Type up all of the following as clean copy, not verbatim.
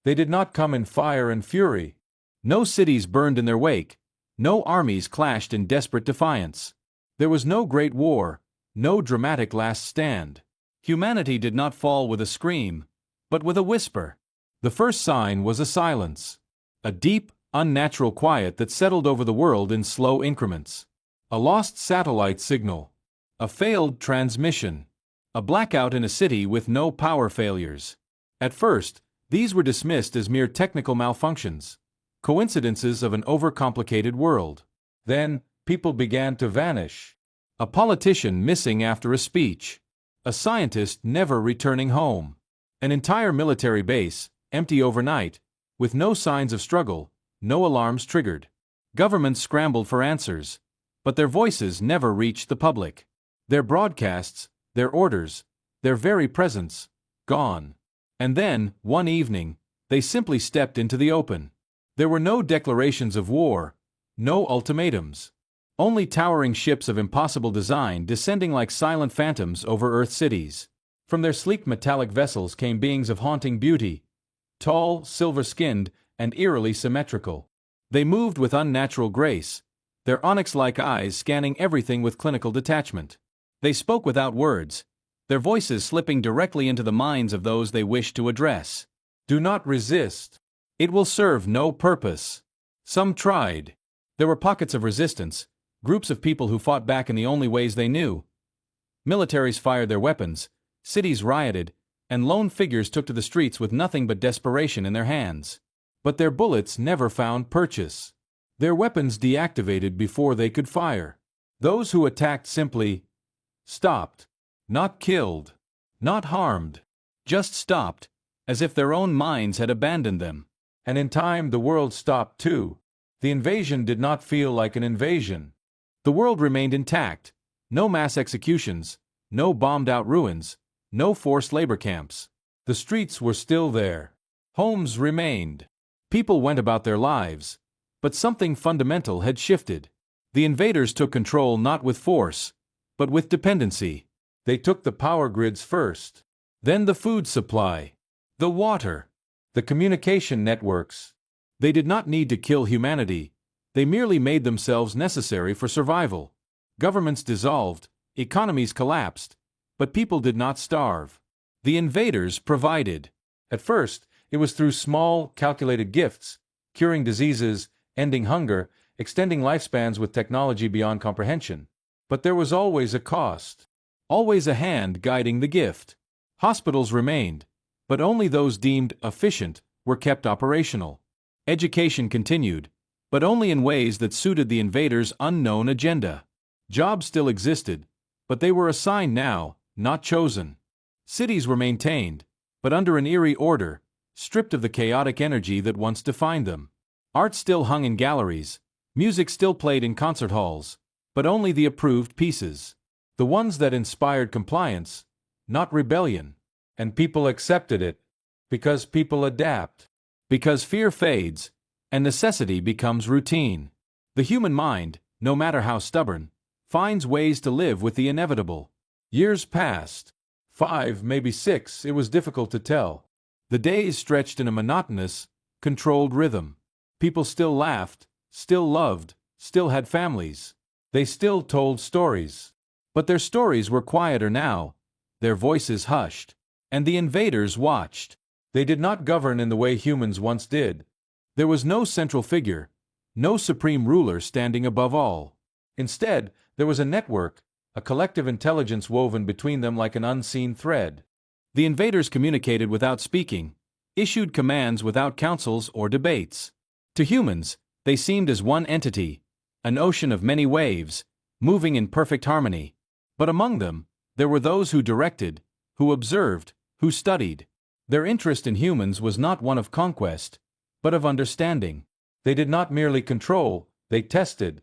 They did not come in fire and fury. No cities burned in their wake. No armies clashed in desperate defiance. There was no great war, no dramatic last stand. Humanity did not fall with a scream, but with a whisper. The first sign was a silence. A deep, unnatural quiet that settled over the world in slow increments. A lost satellite signal. A failed transmission. A blackout in a city with no power failures. At first, these were dismissed as mere technical malfunctions, coincidences of an overcomplicated world. Then, people began to vanish. A politician missing after a speech. A scientist never returning home. An entire military base, empty overnight, with no signs of struggle, no alarms triggered. Governments scrambled for answers, but their voices never reached the public. Their broadcasts, their orders, their very presence, gone. And then, one evening, they simply stepped into the open. There were no declarations of war, no ultimatums. Only towering ships of impossible design descending like silent phantoms over Earth's cities. From their sleek metallic vessels came beings of haunting beauty, tall, silver-skinned, and eerily symmetrical. They moved with unnatural grace, their onyx-like eyes scanning everything with clinical detachment. They spoke without words, their voices slipping directly into the minds of those they wished to address. Do not resist. It will serve no purpose. Some tried. There were pockets of resistance, groups of people who fought back in the only ways they knew. Militaries fired their weapons, cities rioted, and lone figures took to the streets with nothing but desperation in their hands. But their bullets never found purchase. Their weapons deactivated before they could fire. Those who attacked simply stopped. Not killed. Not harmed. Just stopped, as if their own minds had abandoned them. And in time the world stopped too. The invasion did not feel like an invasion. The world remained intact. No mass executions, no bombed-out ruins, no forced labor camps. The streets were still there. Homes remained. People went about their lives. But something fundamental had shifted. The invaders took control not with force, but with dependency. They took the power grids first. Then the food supply. The water. The communication networks. They did not need to kill humanity. They merely made themselves necessary for survival. Governments dissolved, economies collapsed, but people did not starve. The invaders provided. At first, it was through small, calculated gifts, curing diseases, ending hunger, extending lifespans with technology beyond comprehension. But there was always a cost. Always a hand guiding the gift. Hospitals remained, but only those deemed efficient were kept operational. Education continued, but only in ways that suited the invaders' unknown agenda. Jobs still existed, but they were assigned now, not chosen. Cities were maintained, but under an eerie order, stripped of the chaotic energy that once defined them. Art still hung in galleries, music still played in concert halls, but only the approved pieces. The ones that inspired compliance, not rebellion. And people accepted it, because people adapt. Because fear fades, and necessity becomes routine. The human mind, no matter how stubborn, finds ways to live with the inevitable. Years passed. 5, maybe 6, it was difficult to tell. The days stretched in a monotonous, controlled rhythm. People still laughed, still loved, still had families. They still told stories. But their stories were quieter now, their voices hushed. And the invaders watched. They did not govern in the way humans once did. There was no central figure, no supreme ruler standing above all. Instead, there was a network, a collective intelligence woven between them like an unseen thread. The invaders communicated without speaking, issued commands without councils or debates. To humans, they seemed as one entity, an ocean of many waves, moving in perfect harmony. But among them, there were those who directed, who observed, who studied. Their interest in humans was not one of conquest, but of understanding. They did not merely control, they tested.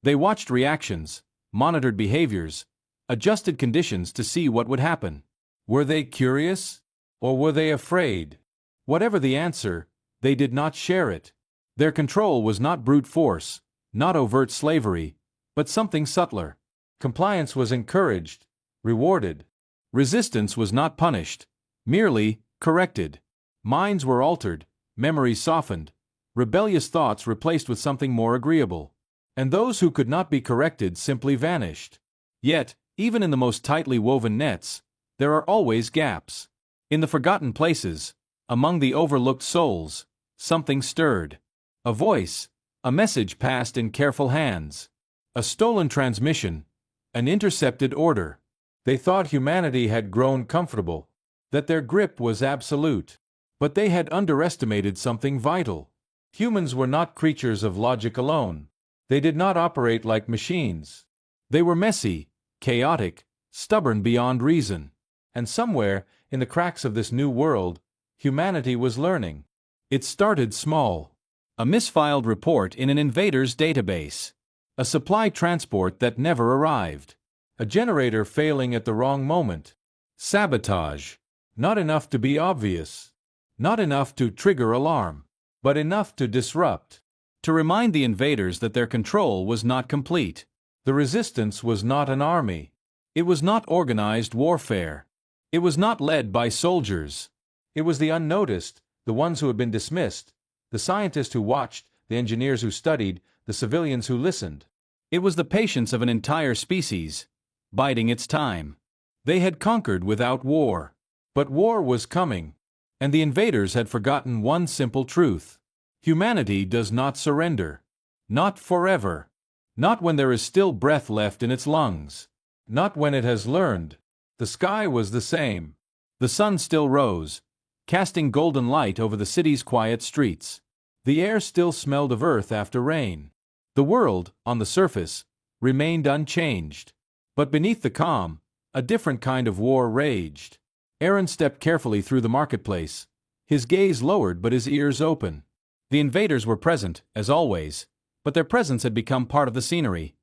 They watched reactions, monitored behaviors, adjusted conditions to see what would happen. Were they curious? Or were they afraid? Whatever the answer, they did not share it. Their control was not brute force, not overt slavery, but something subtler. Compliance was encouraged, rewarded. Resistance was not punished, merely corrected. Minds were altered, memories softened, rebellious thoughts replaced with something more agreeable. And those who could not be corrected simply vanished. Yet, even in the most tightly woven nets, there are always gaps. In the forgotten places, among the overlooked souls, something stirred. A voice, a message passed in careful hands. A stolen transmission, an intercepted order. They thought humanity had grown comfortable, that their grip was absolute. But they had underestimated something vital. Humans were not creatures of logic alone. They did not operate like machines. They were messy, chaotic, stubborn beyond reason. And somewhere, in the cracks of this new world, humanity was learning. It started small. A misfiled report in an invader's database. A supply transport that never arrived. A generator failing at the wrong moment. Sabotage. Not enough to be obvious. Not enough to trigger alarm. But enough to disrupt. To remind the invaders that their control was not complete. The resistance was not an army. It was not organized warfare. It was not led by soldiers. It was the unnoticed, the ones who had been dismissed, the scientists who watched, the engineers who studied, the civilians who listened. It was the patience of an entire species, biding its time. They had conquered without war. But war was coming. And the invaders had forgotten one simple truth. Humanity does not surrender. Not forever. Not when there is still breath left in its lungs. Not when it has learned. The sky was the same. The sun still rose, casting golden light over the city's quiet streets. The air still smelled of earth after rain. The world, on the surface, remained unchanged. But beneath the calm, a different kind of war raged. Aaron stepped carefully through the marketplace, his gaze lowered but his ears open. The invaders were present, as always, but their presence had become part of the scenery.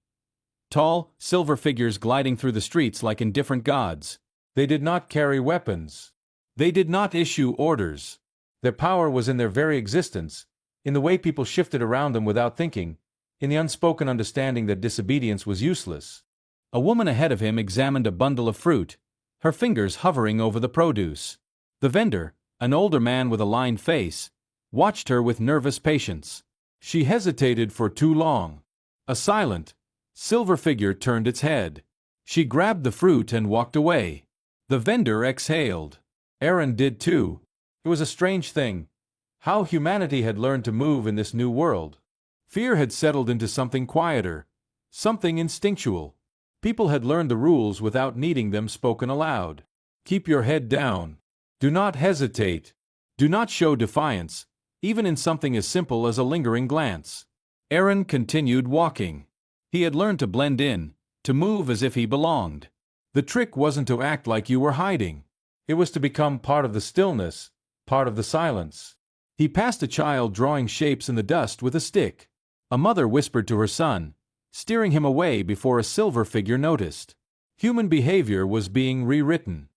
Tall, silver figures gliding through the streets like indifferent gods. They did not carry weapons. They did not issue orders. Their power was in their very existence, in the way people shifted around them without thinking, in the unspoken understanding that disobedience was useless. A woman ahead of him examined a bundle of fruit, her fingers hovering over the produce. The vendor, an older man with a lined face, watched her with nervous patience. She hesitated for too long. A silent, silver figure turned its head. She grabbed the fruit and walked away. The vendor exhaled. Aaron did too. It was a strange thing, how humanity had learned to move in this new world. Fear had settled into something quieter, something instinctual. People had learned the rules without needing them spoken aloud. Keep your head down. Do not hesitate. Do not show defiance, even in something as simple as a lingering glance. Aaron continued walking. He had learned to blend in, to move as if he belonged. The trick wasn't to act like you were hiding. It was to become part of the stillness, part of the silence. He passed a child drawing shapes in the dust with a stick. A mother whispered to her son, steering him away before a silver figure noticed. Human behavior was being rewritten.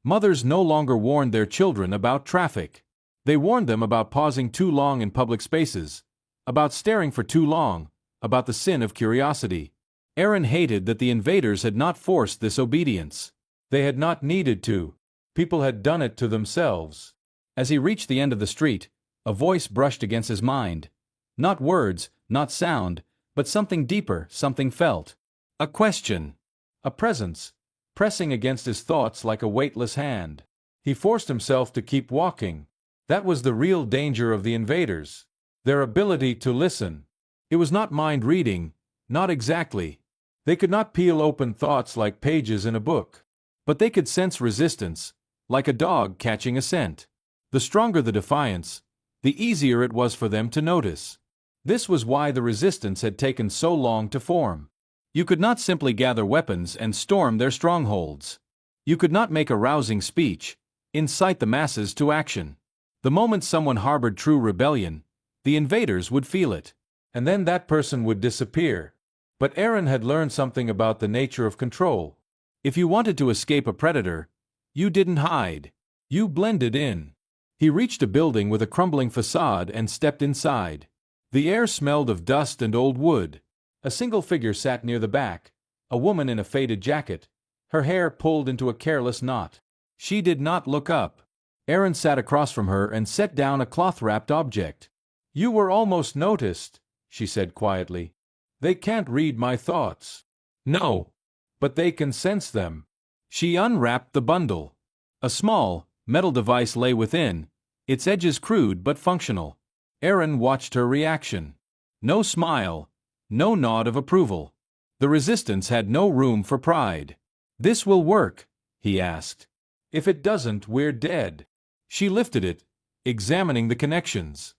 Mothers no longer warned their children about traffic. They warned them about pausing too long in public spaces, about staring for too long, about the sin of curiosity. Aaron hated that the invaders had not forced this obedience. They had not needed to. People had done it to themselves. As he reached the end of the street, a voice brushed against his mind. Not words, not sound, but something deeper, something felt. A question. A presence, pressing against his thoughts like a weightless hand. He forced himself to keep walking. That was the real danger of the invaders. Their ability to listen. It was not mind reading, not exactly. They could not peel open thoughts like pages in a book. But they could sense resistance, like a dog catching a scent. The stronger the defiance, the easier it was for them to notice. This was why the resistance had taken so long to form. You could not simply gather weapons and storm their strongholds. You could not make a rousing speech, incite the masses to action. The moment someone harbored true rebellion, the invaders would feel it. And then that person would disappear. But Aaron had learned something about the nature of control. If you wanted to escape a predator, you didn't hide. You blended in. He reached a building with a crumbling facade and stepped inside. The air smelled of dust and old wood. A single figure sat near the back, a woman in a faded jacket, her hair pulled into a careless knot. She did not look up. Aaron sat across from her and set down a cloth-wrapped object. "You were almost noticed," she said quietly. "They can't read my thoughts." "No. But they can sense them." She unwrapped the bundle. A small, metal device lay within, its edges crude but functional. Aaron watched her reaction. No smile, no nod of approval. The resistance had no room for pride. "This will work?" he asked. "If it doesn't, we're dead." She lifted it, examining the connections.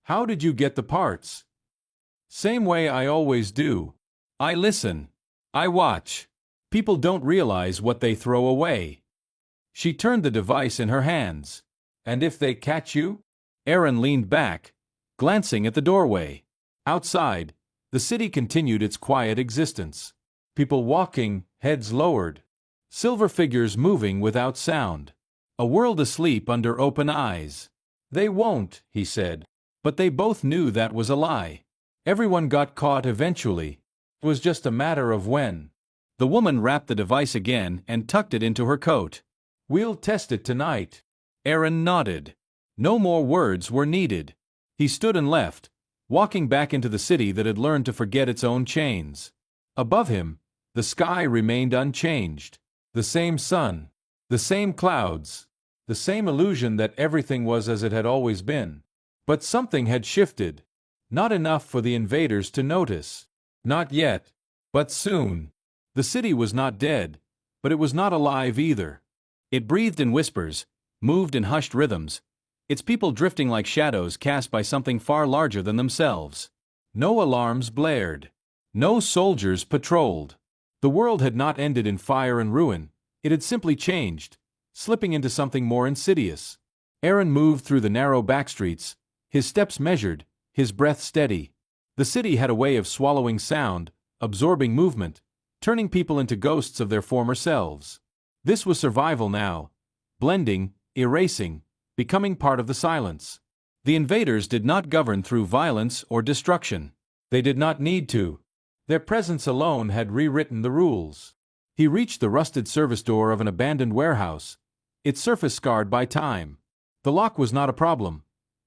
"How did you get the parts?" "Same way I always do. I listen. I watch. People don't realize what they throw away." She turned the device in her hands. "And if they catch you?" Aaron leaned back, glancing at the doorway. Outside, the city continued its quiet existence. People walking, heads lowered. Silver figures moving without sound. A world asleep under open eyes. "They won't," he said. But they both knew that was a lie. Everyone got caught eventually. It was just a matter of when. The woman wrapped the device again and tucked it into her coat. "We'll test it tonight." Aaron nodded. No more words were needed. He stood and left, walking back into the city that had learned to forget its own chains. Above him, the sky remained unchanged. The same sun. The same clouds. The same illusion that everything was as it had always been. But something had shifted. Not enough for the invaders to notice. Not yet. But soon. The city was not dead, but it was not alive either. It breathed in whispers, moved in hushed rhythms, its people drifting like shadows cast by something far larger than themselves. No alarms blared. No soldiers patrolled. The world had not ended in fire and ruin, it had simply changed, slipping into something more insidious. Aaron moved through the narrow backstreets, his steps measured, his breath steady. The city had a way of swallowing sound, absorbing movement, turning people into ghosts of their former selves. This was survival now, blending, erasing, becoming part of the silence. The invaders did not govern through violence or destruction. They did not need to. Their presence alone had rewritten the rules. He reached the rusted service door of an abandoned warehouse, its surface scarred by time. The lock was not a problem.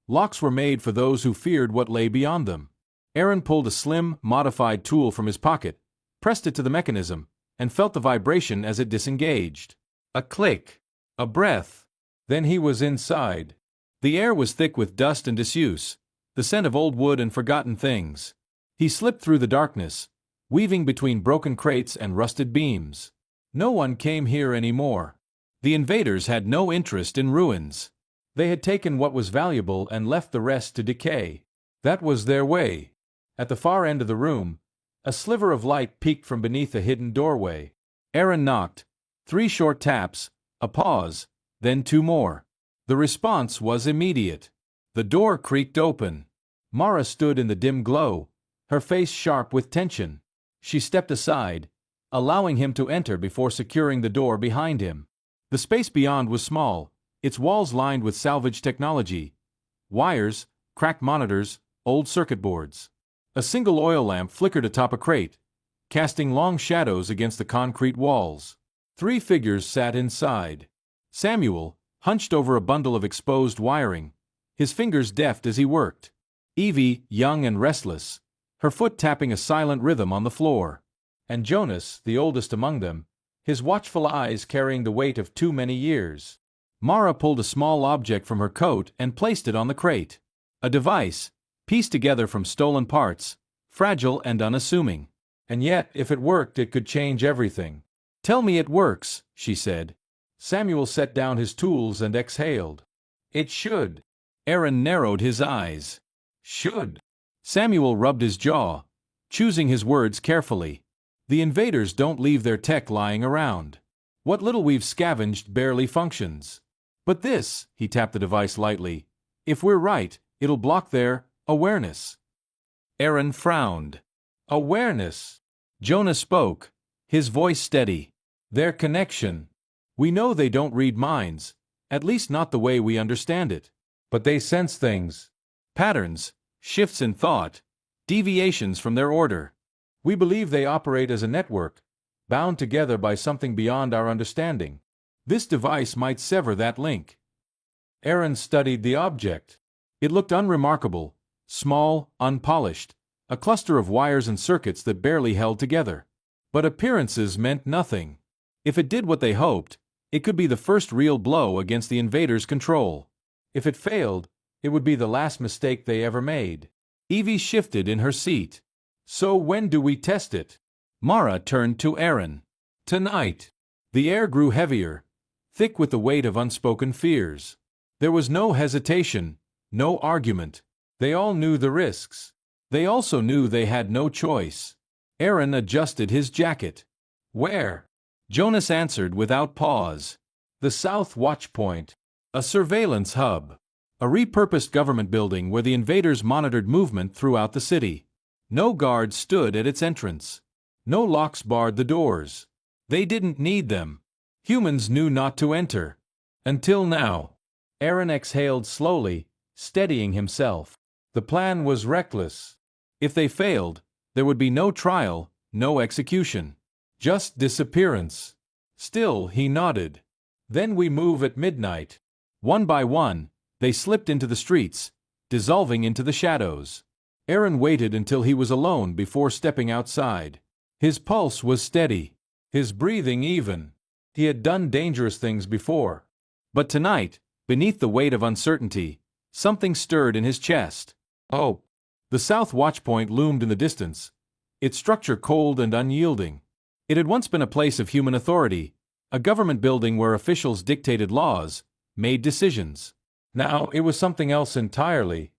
Locks were made for those who feared what lay beyond them. Aaron pulled a slim, modified tool from his pocket, pressed it to the mechanism, and felt the vibration as it disengaged. A click. A breath. Then he was inside. The air was thick with dust and disuse, the scent of old wood and forgotten things. He slipped through the darkness, weaving between broken crates and rusted beams. No one came here anymore. The invaders had no interest in ruins. They had taken what was valuable and left the rest to decay. That was their way. At the far end of the room, a sliver of light peeked from beneath a hidden doorway. Aaron knocked. 3 short taps, a pause, then 2 more. The response was immediate. The door creaked open. Mara stood in the dim glow, her face sharp with tension. She stepped aside, allowing him to enter before securing the door behind him. The space beyond was small, its walls lined with salvaged technology. Wires, cracked monitors, old circuit boards. A single oil lamp flickered atop a crate, casting long shadows against the concrete walls. 3 figures sat inside. Samuel, hunched over a bundle of exposed wiring, his fingers deft as he worked. Evie, young and restless, her foot tapping a silent rhythm on the floor. And Jonas, the oldest among them, his watchful eyes carrying the weight of too many years. Mara pulled a small object from her coat and placed it on the crate. A device, pieced together from stolen parts, fragile and unassuming. And yet, if it worked, it could change everything. "Tell me it works," she said. Samuel set down his tools and exhaled. "It should." Aaron narrowed his eyes. "Should." Samuel rubbed his jaw, choosing his words carefully. "The invaders don't leave their tech lying around. What little we've scavenged barely functions. But this," he tapped the device lightly, "if we're right, it'll block their awareness." Aaron frowned. "Awareness?" Jonas spoke, his voice steady. "Their connection. We know they don't read minds, at least not the way we understand it. But they sense things. Patterns, shifts in thought, deviations from their order. We believe they operate as a network, bound together by something beyond our understanding. This device might sever that link." Aaron studied the object. It looked unremarkable, small, unpolished, a cluster of wires and circuits that barely held together. But appearances meant nothing. If it did what they hoped, it could be the first real blow against the invaders' control. If it failed, it would be the last mistake they ever made. Evie shifted in her seat. So when do we test it? Mara turned to Aaron. Tonight. The air grew heavier, thick with the weight of unspoken fears. There was no hesitation, no argument. They all knew the risks. They also knew they had no choice. Aaron adjusted his jacket. Where? Jonas answered without pause. The South Watchpoint. A surveillance hub. A repurposed government building where the invaders monitored movement throughout the city. No guards stood at its entrance. No locks barred the doors. They didn't need them. Humans knew not to enter. Until now. Aaron exhaled slowly, steadying himself. The plan was reckless. If they failed, there would be no trial, no execution. Just disappearance. Still, he nodded. Then we move at midnight. One by one, they slipped into the streets, dissolving into the shadows. Aaron waited until he was alone before stepping outside. His pulse was steady, his breathing even. He had done dangerous things before. But tonight, beneath the weight of uncertainty, something stirred in his chest. Hope. The South Watchpoint loomed in the distance, its structure cold and unyielding. It had once been a place of human authority, a government building where officials dictated laws, made decisions. Now it was something else entirely.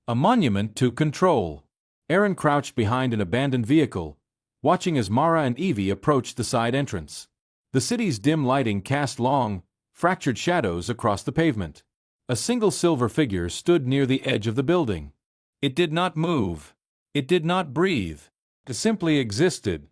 A monument to control. Aaron crouched behind an abandoned vehicle, watching as Mara and Evie approached the side entrance. The city's dim lighting cast long, fractured shadows across the pavement. A single silver figure stood near the edge of the building. It did not move. It did not breathe. It simply existed.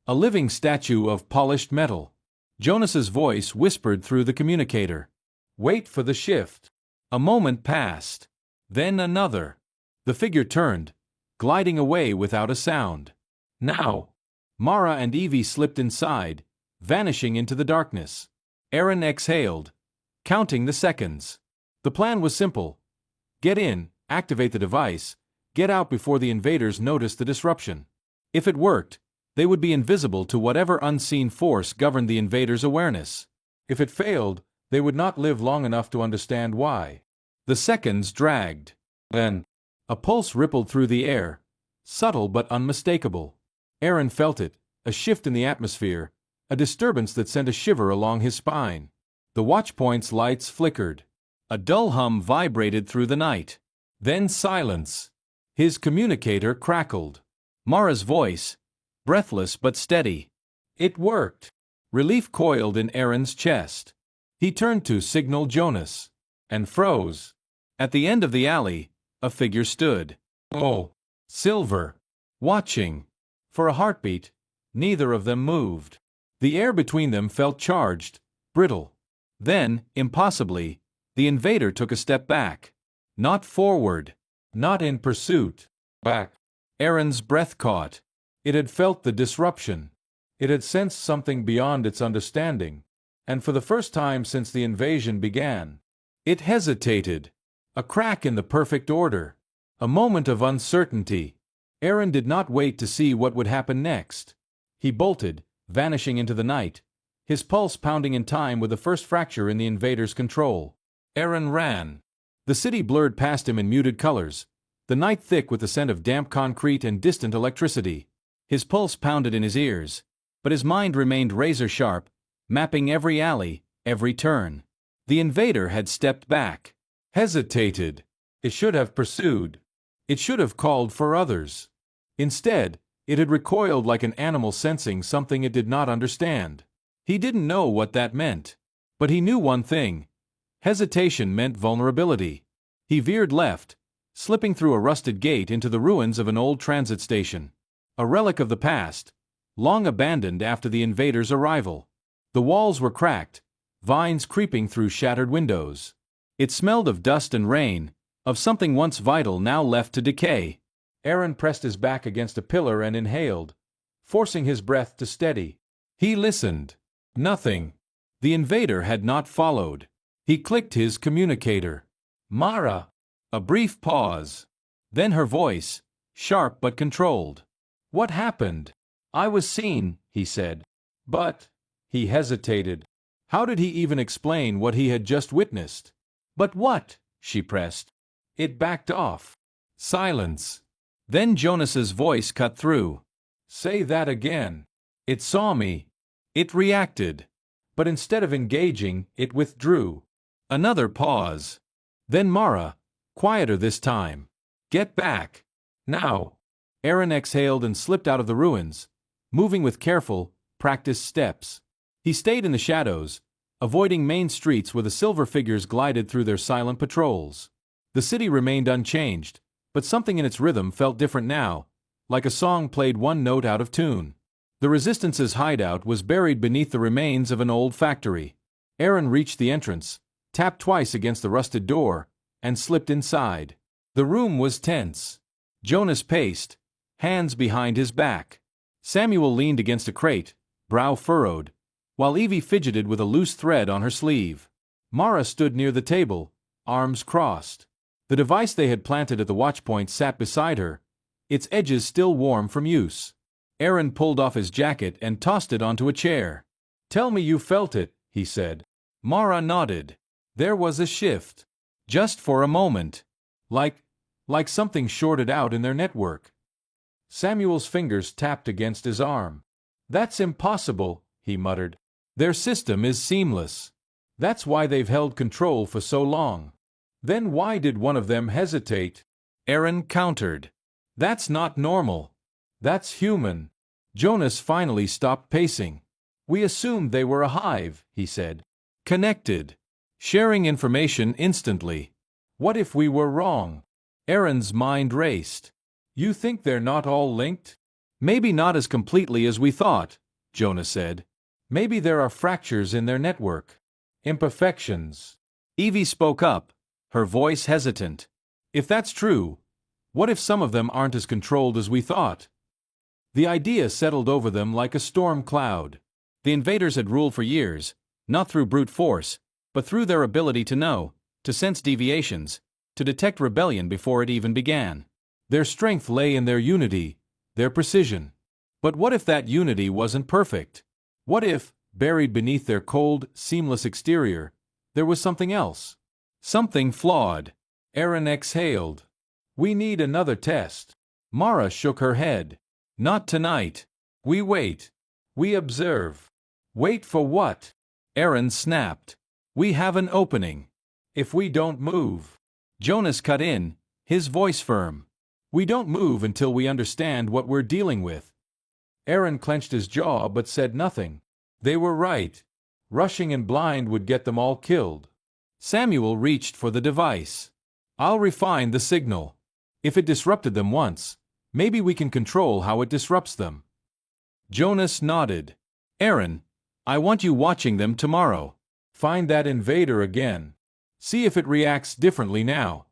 A living statue of polished metal. Jonas's voice whispered through the communicator. Wait for the shift. A moment passed. Then another. The figure turned, gliding away without a sound. Now. Mara and Evie slipped inside, vanishing into the darkness. Aaron exhaled, counting the seconds. The plan was simple. Get in, activate the device, get out before the invaders noticed the disruption. If it worked, they would be invisible to whatever unseen force governed the invaders' awareness. If it failed, they would not live long enough to understand why. The seconds dragged. Then, a pulse rippled through the air, subtle but unmistakable. Aaron felt it, a shift in the atmosphere, a disturbance that sent a shiver along his spine. The watchpoint's lights flickered. A dull hum vibrated through the night. Then silence. His communicator crackled. Mara's voice, breathless but steady. It worked. Relief coiled in Aaron's chest. He turned to signal Jonas. And froze. At the end of the alley, a figure stood. Oh, silver. Watching. For a heartbeat, neither of them moved. The air between them felt charged, brittle. Then, impossibly, the invader took a step back. Not forward. Not in pursuit. Back. Aaron's breath caught. It had felt the disruption. It had sensed something beyond its understanding. And for the first time since the invasion began, it hesitated. A crack in the perfect order. A moment of uncertainty. Aaron did not wait to see what would happen next. He bolted, vanishing into the night, his pulse pounding in time with the first fracture in the invader's control. Aaron ran. The city blurred past him in muted colors, the night thick with the scent of damp concrete and distant electricity. His pulse pounded in his ears, but his mind remained razor-sharp, mapping every alley, every turn. The invader had stepped back. Hesitated. It should have pursued. It should have called for others. Instead, it had recoiled like an animal sensing something it did not understand. He didn't know what that meant. But he knew one thing. Hesitation meant vulnerability. He veered left, slipping through a rusted gate into the ruins of an old transit station. A relic of the past, long abandoned after the invaders' arrival. The walls were cracked, vines creeping through shattered windows. It smelled of dust and rain, of something once vital now left to decay. Aaron pressed his back against a pillar and inhaled, forcing his breath to steady. He listened. Nothing. The invader had not followed. He clicked his communicator. Mara. A brief pause. Then her voice, sharp but controlled. What happened? I was seen, he said. But, he hesitated. How did he even explain what he had just witnessed? But what? She pressed. It backed off. Silence. Then Jonas's voice cut through. Say that again. It saw me. It reacted. But instead of engaging, it withdrew. Another pause. Then Mara, quieter this time. Get back. Now. Aaron exhaled and slipped out of the ruins, moving with careful, practiced steps. He stayed in the shadows, avoiding main streets where the silver figures glided through their silent patrols. The city remained unchanged, but something in its rhythm felt different now, like a song played one note out of tune. The Resistance's hideout was buried beneath the remains of an old factory. Aaron reached the entrance, tapped twice against the rusted door, and slipped inside. The room was tense. Jonas paced, hands behind his back. Samuel leaned against a crate, brow furrowed, while Evie fidgeted with a loose thread on her sleeve. Mara stood near the table, arms crossed. The device they had planted at the watchpoint sat beside her, its edges still warm from use. Aaron pulled off his jacket and tossed it onto a chair. Tell me you felt it, he said. Mara nodded. There was a shift. Just for a moment. Like something shorted out in their network. Samuel's fingers tapped against his arm. That's impossible, he muttered. Their system is seamless. That's why they've held control for so long. Then why did one of them hesitate? Aaron countered. That's not normal. That's human. Jonas finally stopped pacing. We assumed they were a hive, he said. Connected. Sharing information instantly. What if we were wrong? Aaron's mind raced. You think they're not all linked? Maybe not as completely as we thought, Jonas said. Maybe there are fractures in their network. Imperfections. Evie spoke up, her voice hesitant. If that's true, what if some of them aren't as controlled as we thought? The idea settled over them like a storm cloud. The invaders had ruled for years, not through brute force, but through their ability to know, to sense deviations, to detect rebellion before it even began. Their strength lay in their unity, their precision. But what if that unity wasn't perfect? What if, buried beneath their cold, seamless exterior, there was something else? Something flawed. Aaron exhaled. We need another test. Mara shook her head. Not tonight. We wait. We observe. Wait for what? Aaron snapped. We have an opening. If we don't move. Jonas cut in, his voice firm. We don't move until we understand what we're dealing with. Aaron clenched his jaw but said nothing. They were right. Rushing in blind would get them all killed. Samuel reached for the device. I'll refine the signal. If it disrupted them once, maybe we can control how it disrupts them. Jonas nodded. Aaron, I want you watching them tomorrow. Find that invader again. See if it reacts differently now.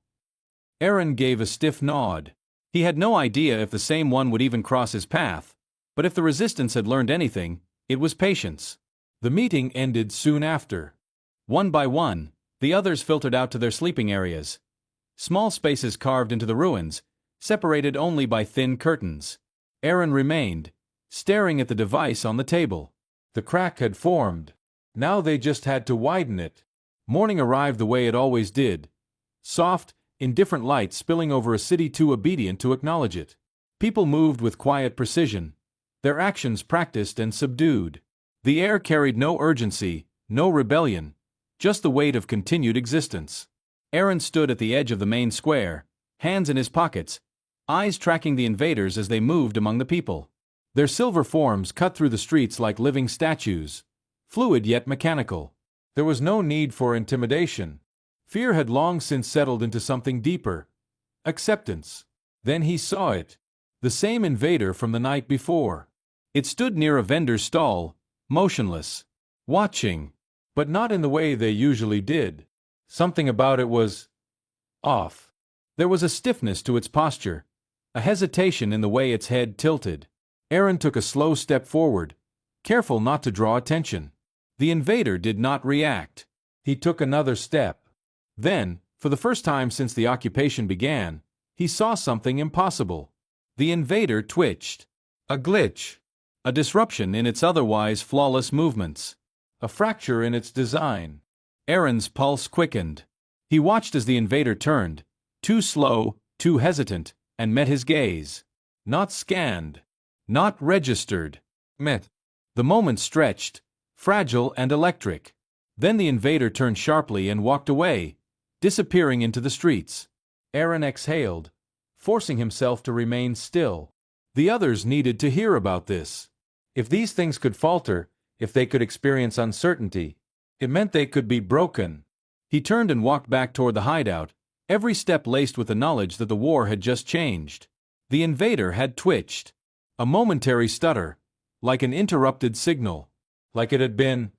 Aaron gave a stiff nod. He had no idea if the same one would even cross his path, but if the Resistance had learned anything, it was patience. The meeting ended soon after. One by one, the others filtered out to their sleeping areas. Small spaces carved into the ruins, separated only by thin curtains. Aaron remained, staring at the device on the table. The crack had formed. Now they just had to widen it. Morning arrived the way it always did. Soft, indifferent light spilling over a city too obedient to acknowledge it. People moved with quiet precision, their actions practiced and subdued. The air carried no urgency, no rebellion, just the weight of continued existence. Aaron stood at the edge of the main square, hands in his pockets, eyes tracking the invaders as they moved among the people. Their silver forms cut through the streets like living statues, fluid yet mechanical. There was no need for intimidation. Fear had long since settled into something deeper. Acceptance. Then he saw it. The same invader from the night before. It stood near a vendor's stall, motionless, watching, but not in the way they usually did. Something about it was off. There was a stiffness to its posture, a hesitation in the way its head tilted. Aaron took a slow step forward, careful not to draw attention. The invader did not react. He took another step. Then, for the first time since the occupation began, he saw something impossible. The invader twitched. A glitch. A disruption in its otherwise flawless movements. A fracture in its design. Aaron's pulse quickened. He watched as the invader turned, too slow, too hesitant, and met his gaze. Not scanned. Not registered. Met. The moment stretched, fragile and electric. Then the invader turned sharply and walked away, disappearing into the streets. Aaron exhaled, forcing himself to remain still. The others needed to hear about this. If these things could falter, if they could experience uncertainty, it meant they could be broken. He turned and walked back toward the hideout, every step laced with the knowledge that the war had just changed. The invader had twitched. A momentary stutter, like an interrupted signal. Like it had been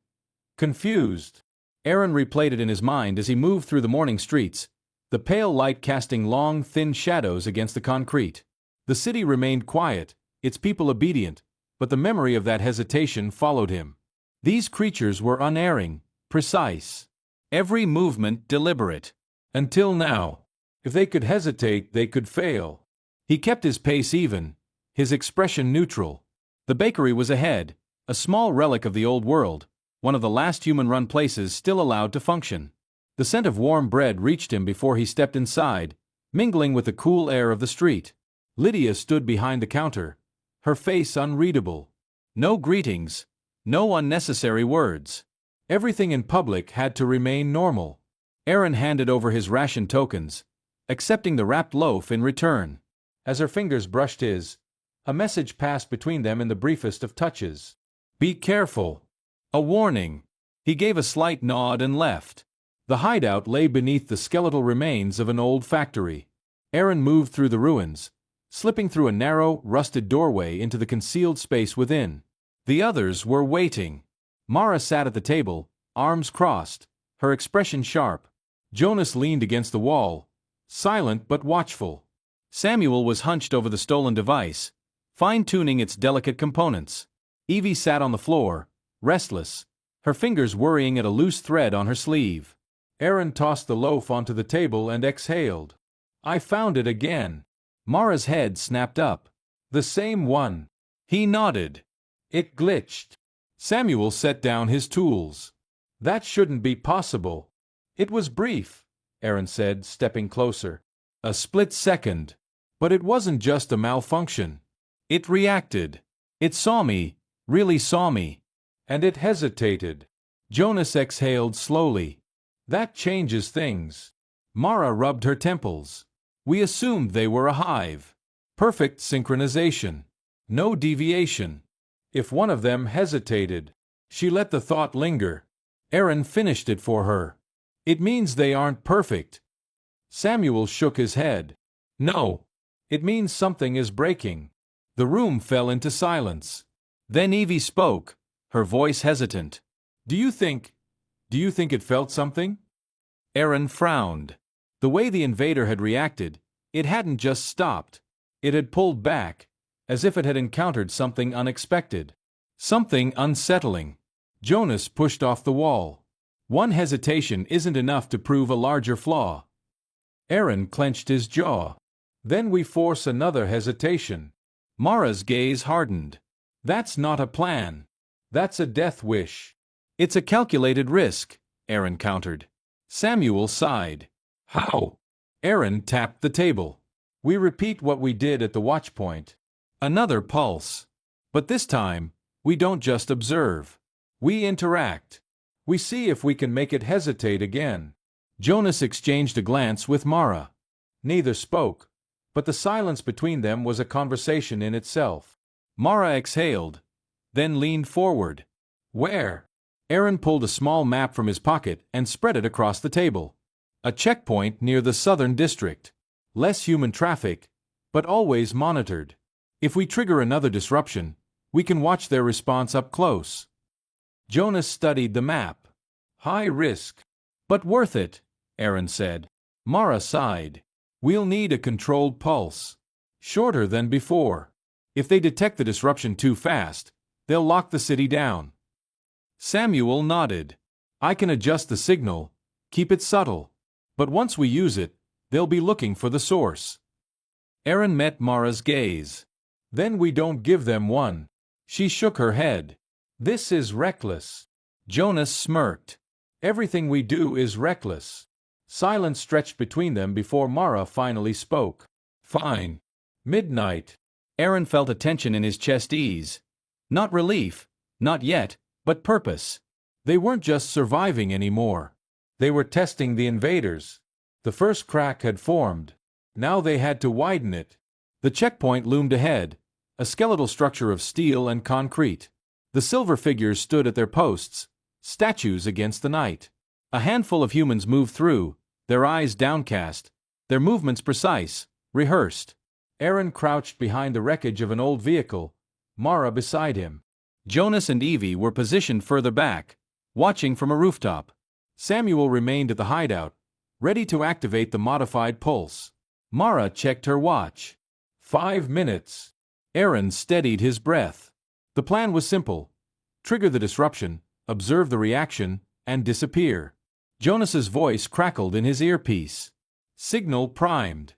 confused. Aaron replayed it in his mind as he moved through the morning streets, the pale light casting long, thin shadows against the concrete. The city remained quiet, its people obedient, but the memory of that hesitation followed him. These creatures were unerring, precise. Every movement deliberate. Until now. If they could hesitate, they could fail. He kept his pace even, his expression neutral. The bakery was ahead, a small relic of the old world, one of the last human-run places still allowed to function. The scent of warm bread reached him before he stepped inside, mingling with the cool air of the street. Lydia stood behind the counter, her face unreadable. No greetings, no unnecessary words. Everything in public had to remain normal. Aaron handed over his ration tokens, accepting the wrapped loaf in return. As her fingers brushed his, a message passed between them in the briefest of touches. Be careful. A warning. He gave a slight nod and left. The hideout lay beneath the skeletal remains of an old factory. Aaron moved through the ruins, slipping through a narrow, rusted doorway into the concealed space within. The others were waiting. Mara sat at the table, arms crossed, her expression sharp. Jonas leaned against the wall, silent but watchful. Samuel was hunched over the stolen device, fine-tuning its delicate components. Evie sat on the floor, restless, her fingers worrying at a loose thread on her sleeve. Aaron tossed the loaf onto the table and exhaled. I found it again. Mara's head snapped up. The same one. He nodded. It glitched. Samuel set down his tools. That shouldn't be possible. It was brief, Aaron said, stepping closer. A split second. But it wasn't just a malfunction. It reacted. It saw me, really saw me. And it hesitated. Jonas exhaled slowly. That changes things. Mara rubbed her temples. We assumed they were a hive. Perfect synchronization. No deviation. If one of them hesitated, she let the thought linger. Aaron finished it for her. It means they aren't perfect. Samuel shook his head. No. It means something is breaking. The room fell into silence. Then Evie spoke, her voice hesitant. Do you think it felt something? Aaron frowned. The way the invader had reacted, it hadn't just stopped. It had pulled back, as if it had encountered something unexpected. Something unsettling. Jonas pushed off the wall. One hesitation isn't enough to prove a larger flaw. Aaron clenched his jaw. Then we force another hesitation. Mara's gaze hardened. That's not a plan. That's a death wish. It's a calculated risk, Aaron countered. Samuel sighed. How? Aaron tapped the table. We repeat what we did at the watchpoint. Another pulse. But this time, we don't just observe. We interact. We see if we can make it hesitate again. Jonas exchanged a glance with Mara. Neither spoke, but the silence between them was a conversation in itself. Mara exhaled, then leaned forward. Where? Aaron pulled a small map from his pocket and spread it across the table. A checkpoint near the southern district. Less human traffic, but always monitored. If we trigger another disruption, we can watch their response up close. Jonas studied the map. High risk. But worth it, Aaron said. Mara sighed. We'll need a controlled pulse. Shorter than before. If they detect the disruption too fast, they'll lock the city down. Samuel nodded. I can adjust the signal, keep it subtle. But once we use it, they'll be looking for the source. Aaron met Mara's gaze. Then we don't give them one. She shook her head. This is reckless. Jonas smirked. Everything we do is reckless. Silence stretched between them before Mara finally spoke. Fine. Midnight. Aaron felt a tension in his chest ease. Not relief, not yet, but purpose. They weren't just surviving anymore. They were testing the invaders. The first crack had formed. Now they had to widen it. The checkpoint loomed ahead, a skeletal structure of steel and concrete. The silver figures stood at their posts, statues against the night. A handful of humans moved through, their eyes downcast, their movements precise, rehearsed. Aaron crouched behind the wreckage of an old vehicle, Mara beside him. Jonas and Evie were positioned further back, watching from a rooftop. Samuel remained at the hideout, ready to activate the modified pulse. Mara checked her watch. 5 minutes. Aaron steadied his breath. The plan was simple. Trigger the disruption, observe the reaction, and disappear. Jonas's voice crackled in his earpiece. Signal primed.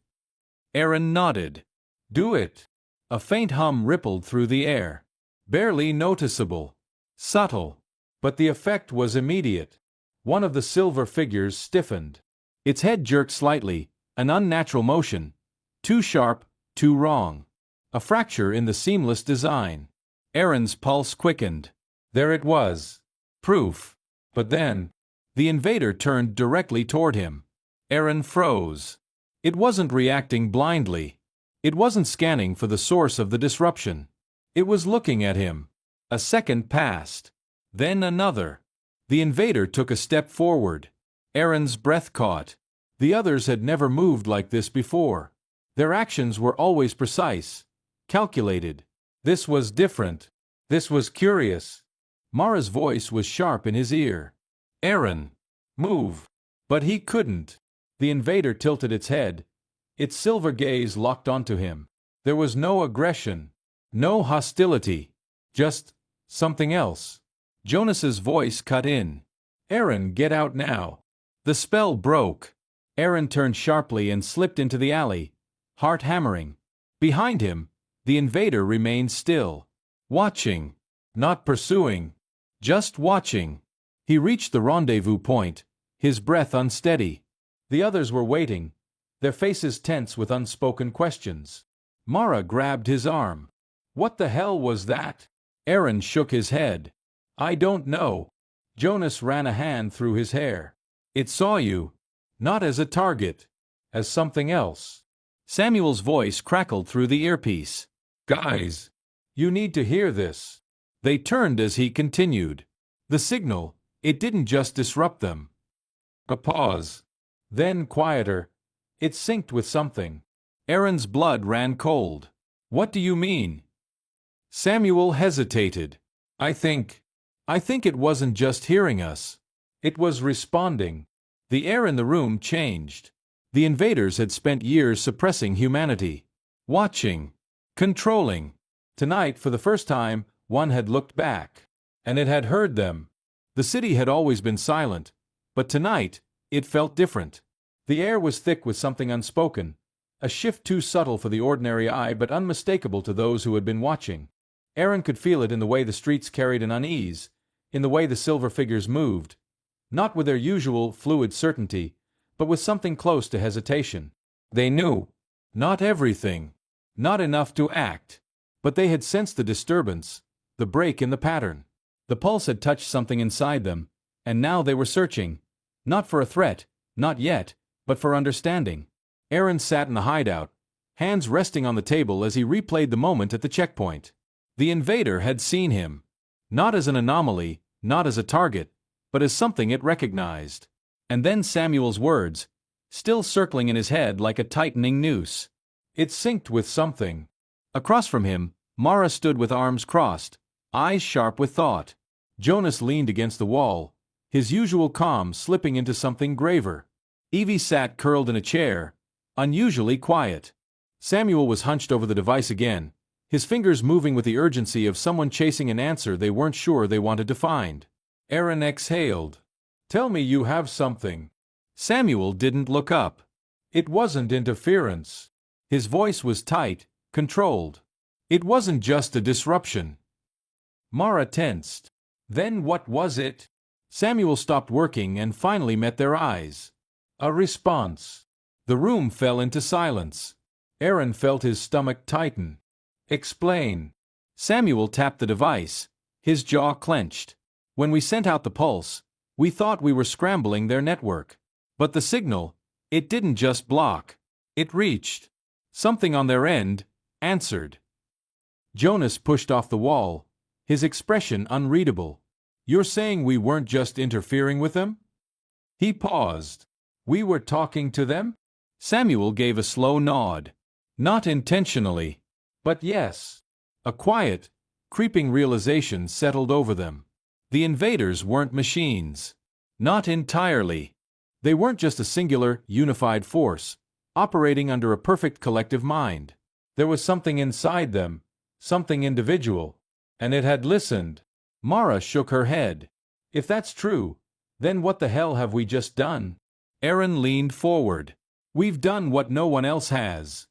Aaron nodded. Do it. A faint hum rippled through the air. Barely noticeable. Subtle. But the effect was immediate. One of the silver figures stiffened. Its head jerked slightly, an unnatural motion. Too sharp, too wrong. A fracture in the seamless design. Aaron's pulse quickened. There it was. Proof. But then, the invader turned directly toward him. Aaron froze. It wasn't reacting blindly. It wasn't scanning for the source of the disruption. It was looking at him. A second passed. Then another. The invader took a step forward. Aaron's breath caught. The others had never moved like this before. Their actions were always precise, calculated. This was different. This was curious. Mara's voice was sharp in his ear. Aaron, move. But he couldn't. The invader tilted its head. Its silver gaze locked onto him. There was no aggression, no hostility, just something else. Jonas's voice cut in. Aaron, get out now. The spell broke. Aaron turned sharply and slipped into the alley, heart hammering. Behind him, the invader remained still. Watching. Not pursuing. Just watching. He reached the rendezvous point, his breath unsteady. The others were waiting, their faces tense with unspoken questions. Mara grabbed his arm. What the hell was that? Aaron shook his head. I don't know. Jonas ran a hand through his hair. It saw you. Not as a target. As something else. Samuel's voice crackled through the earpiece. Guys. You need to hear this. They turned as he continued. The signal, it didn't just disrupt them. A pause. Then quieter. It synced with something. Aaron's blood ran cold. What do you mean? Samuel hesitated. I think it wasn't just hearing us. It was responding. The air in the room changed. The invaders had spent years suppressing humanity. Watching. Controlling. Tonight, for the first time, one had looked back. And it had heard them. The city had always been silent. But tonight, it felt different. The air was thick with something unspoken. A shift too subtle for the ordinary eye but unmistakable to those who had been watching. Aaron could feel it in the way the streets carried an unease, in the way the silver figures moved. Not with their usual fluid certainty, but with something close to hesitation. They knew. Not everything. Not enough to act. But they had sensed the disturbance, the break in the pattern. The pulse had touched something inside them, and now they were searching. Not for a threat, not yet, but for understanding. Aaron sat in the hideout, hands resting on the table as he replayed the moment at the checkpoint. The invader had seen him. Not as an anomaly, not as a target, but as something it recognized. And then Samuel's words, still circling in his head like a tightening noose. It synced with something. Across from him, Mara stood with arms crossed, eyes sharp with thought. Jonas leaned against the wall, his usual calm slipping into something graver. Evie sat curled in a chair, unusually quiet. Samuel was hunched over the device again, his fingers moving with the urgency of someone chasing an answer they weren't sure they wanted to find. Aaron exhaled. Tell me you have something. Samuel didn't look up. It wasn't interference. His voice was tight, controlled. It wasn't just a disruption. Mara tensed. Then what was it? Samuel stopped working and finally met their eyes. A response. The room fell into silence. Aaron felt his stomach tighten. Explain. Samuel tapped the device, his jaw clenched. When we sent out the pulse, we thought we were scrambling their network. But the signal, it didn't just block. It reached. Something on their end answered. Jonas pushed off the wall, his expression unreadable. You're saying we weren't just interfering with them? He paused. We were talking to them? Samuel gave a slow nod. Not intentionally, but yes. A quiet, creeping realization settled over them. The invaders weren't machines. Not entirely. They weren't just a singular, unified force, operating under a perfect collective mind. There was something inside them, something individual, and it had listened. Mara shook her head. If that's true, then what the hell have we just done? Aaron leaned forward. We've done what no one else has.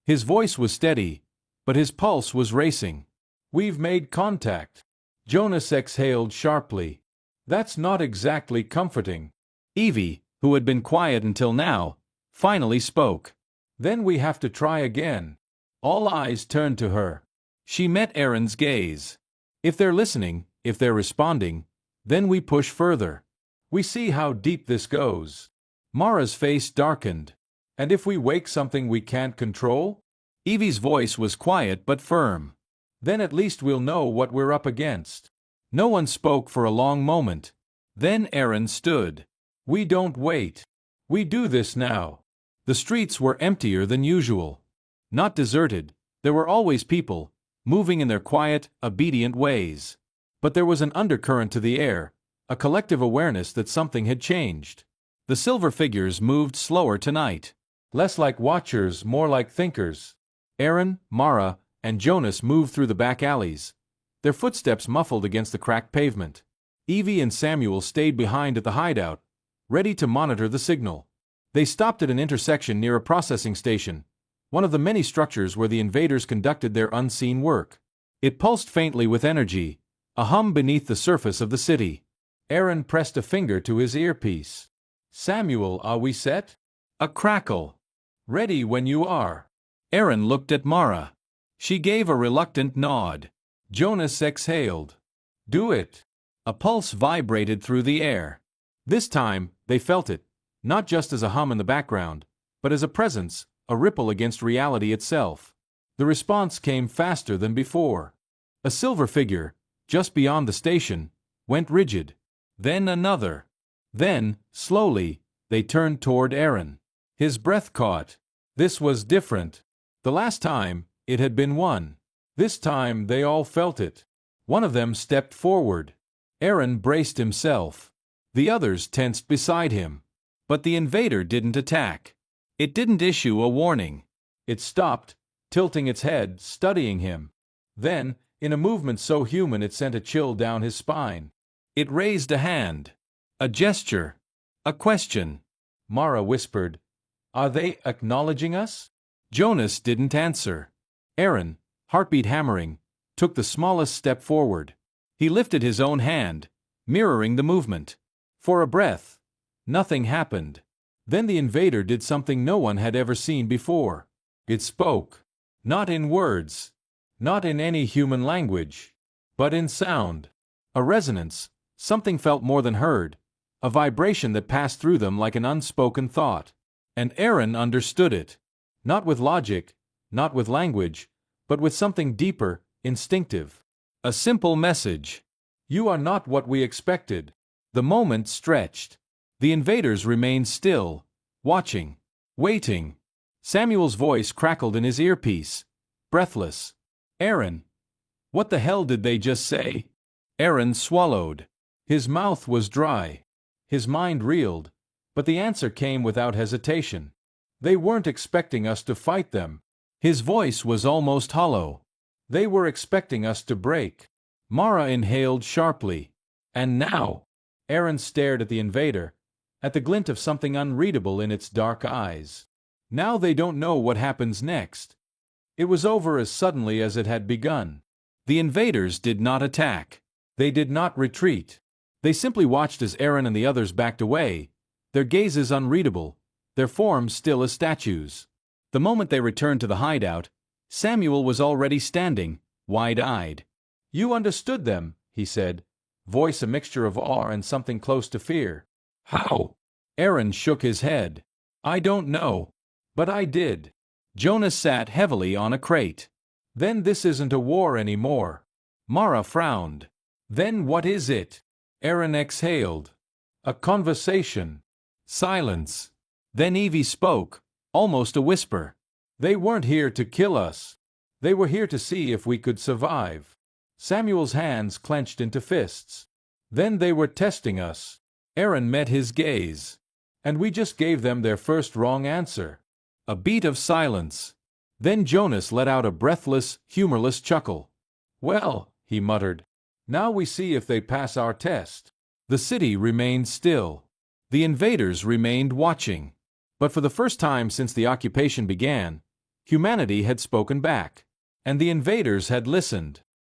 His voice was steady, but his pulse was racing. We've made contact. Jonas exhaled sharply. That's not exactly comforting. Evie, who had been quiet until now, finally spoke. Then we have to try again. All eyes turned to her. She met Aaron's gaze. If they're listening, if they're responding, then we push further. We see how deep this goes. Mara's face darkened. And if we wake something we can't control? Evie's voice was quiet but firm. Then at least we'll know what we're up against. No one spoke for a long moment. Then Aaron stood. We don't wait. We do this now. The streets were emptier than usual. Not deserted, there were always people, moving in their quiet, obedient ways. But there was an undercurrent to the air, a collective awareness that something had changed. The silver figures moved slower tonight. Less like watchers, more like thinkers. Aaron, Mara, and Jonas moved through the back alleys, their footsteps muffled against the cracked pavement. Evie and Samuel stayed behind at the hideout, ready to monitor the signal. They stopped at an intersection near a processing station, one of the many structures where the invaders conducted their unseen work. It pulsed faintly with energy, a hum beneath the surface of the city. Aaron pressed a finger to his earpiece. Samuel, are we set? A crackle. Ready when you are. Aaron looked at Mara. She gave a reluctant nod. Jonas exhaled. Do it. A pulse vibrated through the air. This time, they felt it, not just as a hum in the background, but as a presence, a ripple against reality itself. The response came faster than before. A silver figure, just beyond the station, went rigid. Then another. Then, slowly, they turned toward Aaron. His breath caught. This was different. The last time, it had been one. This time, they all felt it. One of them stepped forward. Aaron braced himself. The others tensed beside him. But the invader didn't attack. It didn't issue a warning. It stopped, tilting its head, studying him. Then, in a movement so human it sent a chill down his spine, it raised a hand. A gesture. A question. Mara whispered, Are they acknowledging us? Jonas didn't answer. Aaron, heartbeat hammering, took the smallest step forward. He lifted his own hand, mirroring the movement. For a breath, nothing happened. Then the invader did something no one had ever seen before. It spoke. Not in words. Not in any human language. But in sound. A resonance. Something felt more than heard. A vibration that passed through them like an unspoken thought. And Aaron understood it. Not with logic, not with language, but with something deeper, instinctive. A simple message. You are not what we expected. The moment stretched. The invaders remained still, watching, waiting. Samuel's voice crackled in his earpiece, breathless. Aaron, what the hell did they just say? Aaron swallowed. His mouth was dry. His mind reeled, but the answer came without hesitation. They weren't expecting us to fight them. His voice was almost hollow. They were expecting us to break. Mara inhaled sharply. And now, Aaron stared at the invader, at the glint of something unreadable in its dark eyes. Now they don't know what happens next. It was over as suddenly as it had begun. The invaders did not attack. They did not retreat. They simply watched as Aaron and the others backed away, their gazes unreadable, their forms still as statues. The moment they returned to the hideout, Samuel was already standing, wide-eyed. "You understood them," he said, voice a mixture of awe and something close to fear. "How?" Aaron shook his head. "I don't know. But I did." Jonas sat heavily on a crate. "Then this isn't a war anymore." Mara frowned. "Then what is it?" Aaron exhaled. "A conversation." Silence. Then Evie spoke, almost a whisper. "They weren't here to kill us. They were here to see if we could survive." Samuel's hands clenched into fists. "Then they were testing us." Aaron met his gaze. "And we just gave them their first wrong answer." A beat of silence. Then Jonas let out a breathless, humorless chuckle. "Well," he muttered, "now we see if they pass our test." The city remained still. The invaders remained watching. But for the first time since the occupation began, humanity had spoken back. And the invaders had listened.